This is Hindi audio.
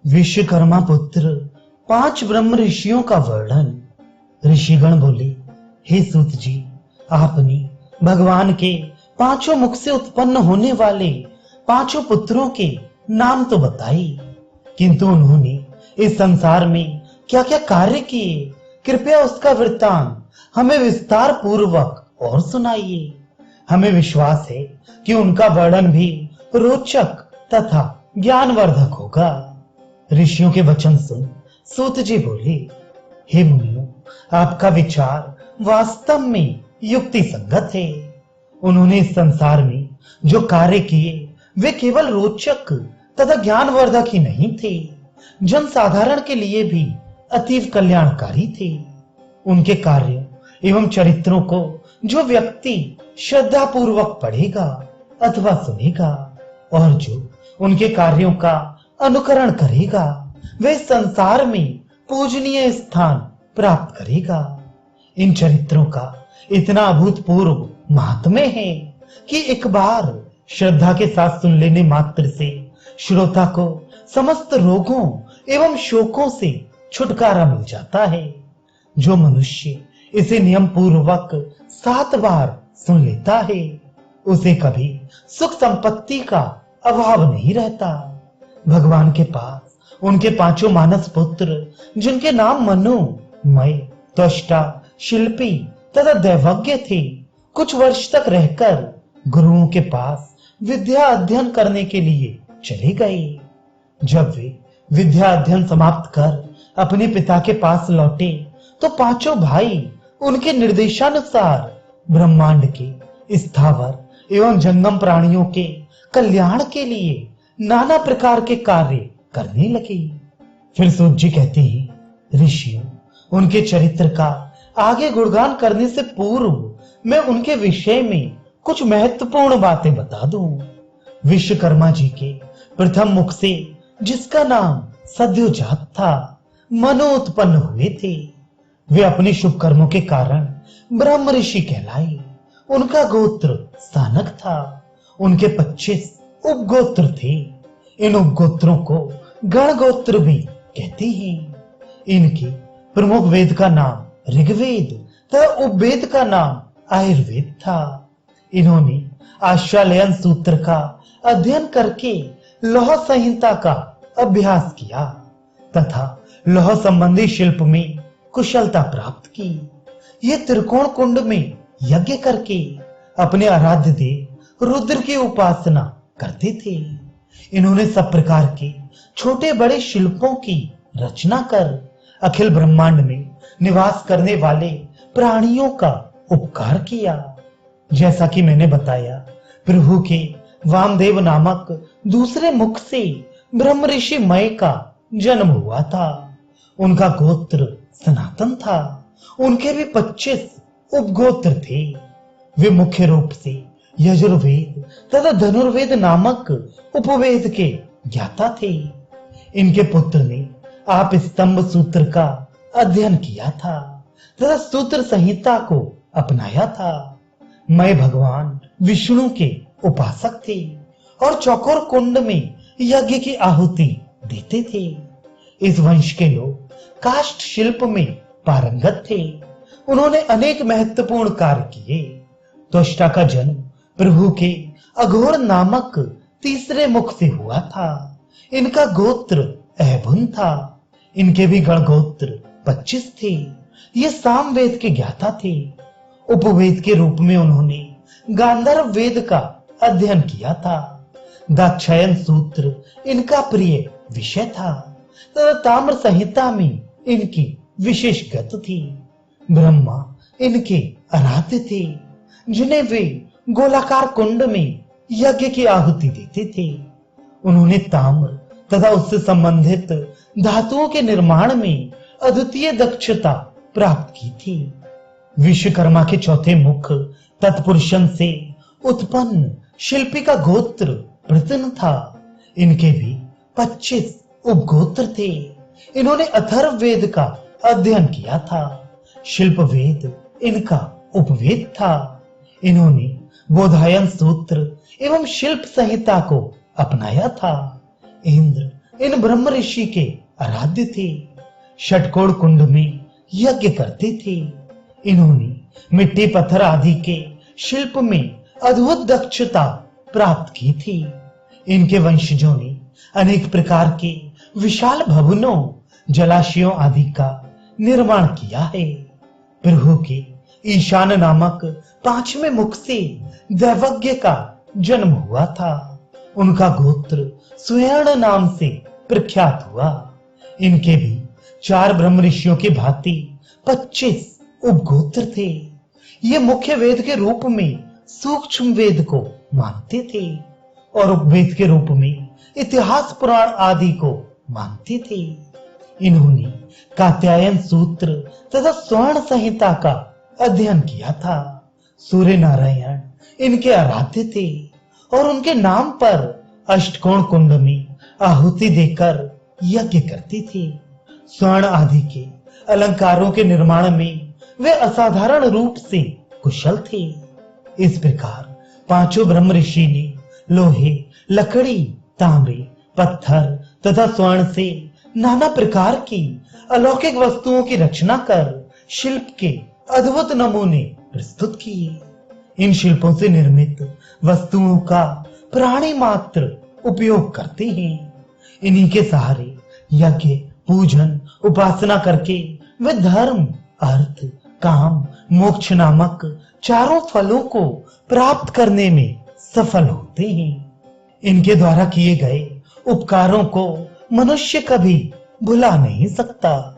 विश्वकर्मा पुत्र 5 ब्रह्म ऋषियों का वर्णन। ऋषिगण बोले, हे सूत जी, आपने भगवान के 5 मुख से उत्पन्न होने वाले 5 पुत्रों के नाम तो बताए, किंतु उन्होंने इस संसार में क्या क्या कार्य किए, कृपया उसका वृत्तांत हमें विस्तार पूर्वक और सुनाइए। हमें विश्वास है कि उनका वर्णन भी रोचक तथा ज्ञानवर्धक होगा। ऋषियों के वचन सुन सूत जी बोले, हे मुनियों, आपका विचार वास्तव में युक्ति संगत है। उन्होंने इस संसार में जो कार्य किए वे केवल रोचक तथा ज्ञानवर्धक ही नहीं थे, जनसाधारण के लिए भी अतीव कल्याणकारी थे। उनके कार्यों एवं चरित्रों को जो व्यक्ति श्रद्धा पूर्वक पढ़ेगा अथवा सुनेगा और जो उनके कार्यों का अनुकरण करेगा, वह संसार में पूजनीय स्थान प्राप्त करेगा। इन चरित्रों का इतना अभूतपूर्व महात्म्य है कि एक बार श्रद्धा के साथ सुन लेने मात्र से श्रोता को समस्त रोगों एवं शोकों से छुटकारा मिल जाता है। जो मनुष्य इसे नियम पूर्वक 7 बार सुन लेता है, उसे कभी सुख संपत्ति का अभाव नहीं रहता। भगवान के पास उनके 5 मानस पुत्र, जिनके नाम मनु, मय, त्वष्टा, शिल्पी तथा दैवज्ञ थे, कुछ वर्ष तक रहकर गुरुओं के पास विद्या अध्ययन करने के लिए चले गए। जब वे विद्या अध्ययन समाप्त कर अपने पिता के पास लौटे तो 5 भाई उनके निर्देशानुसार ब्रह्मांड के स्थावर एवं जंगम प्राणियों के कल्याण के लिए नाना प्रकार के कार्य करने लगे। फिर सूत जी कहते हैं, ऋषियों, उनके चरित्र का आगे गुणगान करने से पूर्व मैं उनके विषय में कुछ महत्वपूर्ण बातें बता दूं। विश्वकर्मा जी के प्रथम मुख से, जिसका नाम सद्योजात था, मनु उत्पन्न हुए थे। वे अपने शुभ कर्मों के कारण ब्रह्म ऋषि कहलाए। उनका गोत्र सानक था। उनके 25 उपगोत्र थे। इन उपगोत्रों को गण गोत्र भी कहते हैं। इनके प्रमुख वेद का नाम ऋग्वेद तथा उपवेद का नाम आयुर्वेद था। इन्होंने आश्वालयन सूत्र का अध्ययन करके लौह संहिता का अभ्यास किया तथा लौह संबंधी शिल्प में कुशलता प्राप्त की। ये त्रिकोण कुंड में यज्ञ करके अपने आराध्य देव रुद्र की उपासना करते थे। इन्होंने सब प्रकार के छोटे बड़े शिल्पों की रचना कर अखिल ब्रह्मांड में निवास करने वाले प्राणियों का उपकार किया। जैसा कि मैंने बताया, प्रभु के वामदेव नामक दूसरे मुख से ब्रह्म ऋषि मय का जन्म हुआ था। उनका गोत्र सनातन था। उनके भी 25 उपगोत्र थे। वे मुख्य रूप से यजुर्वेद तथा धनुर्वेद नामक उपवेद के ज्ञाता थे। इनके पुत्र ने आप स्तंभ सूत्र का अध्ययन किया था तथा सूत्र संहिता को अपनाया था। मैं भगवान विष्णु के उपासक थे और चौकोर कुंड में यज्ञ की आहुति देते थे। इस वंश के लोग काष्ठ शिल्प में पारंगत थे। उन्होंने अनेक महत्वपूर्ण कार्य किए। त्वष्टा का जन्म प्रभु के अघोर नामक तीसरे मुख से हुआ था। इनका गोत्र अहभुन था। इनके भी गण गोत्र 25 थे। ये सामवेद के ज्ञाता थे। उपवेद के रूप में उन्होंने गांधर्व वेद का अध्ययन किया था। दाक्षायन सूत्र इनका प्रिय विषय था तथा ताम्र संहिता में इनकी विशेष गति थी। ब्रह्मा इनके आराध्य थे, जिन्हें वे गोलाकार कुंड में यज्ञ की आहुति देते थे। उन्होंने ताम्र तथा उससे संबंधित धातुओं के निर्माण में अद्वितीय दक्षता प्राप्त की थी। विश्वकर्मा के चौथे मुख तत्पुरुषन से उत्पन्न शिल्पी का गोत्र प्रतन था। इनके भी 25 उपगोत्र थे। इन्होंने अथर्व वेद का अध्ययन किया था। शिल्प वेद इनका उपवेद था। इन्होंने बोधायन सूत्र एवं शिल्प संहिता को अपनाया था। इंद्र इन ब्रह्म ऋषि के आराध्य थे। षटकोण कुंड में यज्ञ करते थे। इन्होंने मिट्टी पत्थर आदि के शिल्प में अद्भुत दक्षता प्राप्त की थी। इनके वंशजों ने अनेक प्रकार के विशाल भवनों, जलाशयों आदि का निर्माण किया है। प्रभु के ईशान नामक 5वें मुख से दैवज्ञ का जन्म हुआ था। उनका गोत्र स्वर्ण नाम से प्रख्यात हुआ। इनके भी 4 ब्रह्म ऋषियों की भांति 25 उपगोत्र थे। ये मुख्य वेद के रूप में सूक्ष्म वेद को मानते थे और उपवेद के रूप में इतिहास पुराण आदि को मानते थे। इन्होंने कात्यायन सूत्र तथा स्वर्ण संहिता का अध्ययन किया था। सूर्य नारायण इनके आराध्य थे और उनके नाम पर अष्टकोण कुंड में आहुति देकर यज्ञ करते थे। स्वर्ण आदि के अलंकारों के निर्माण में वे असाधारण रूप से कुशल थे। इस प्रकार 5 ब्रह्म ऋषि ने लोहे, लकड़ी, तांबे, पत्थर तथा स्वर्ण से नाना प्रकार की अलौकिक वस्तुओं की रचना कर शिल्प के अद्भुत नमूने प्रस्तुत किए। इन शिल्पों से निर्मित वस्तुओं का प्राणी मात्र उपयोग करते हैं। इन्हीं के सहारे यज्ञ, पूजन, उपासना करके वे धर्म, अर्थ, काम, मोक्ष नामक 4 फलों को प्राप्त करने में सफल होते हैं। इनके द्वारा किए गए उपकारों को मनुष्य कभी भुला नहीं सकता।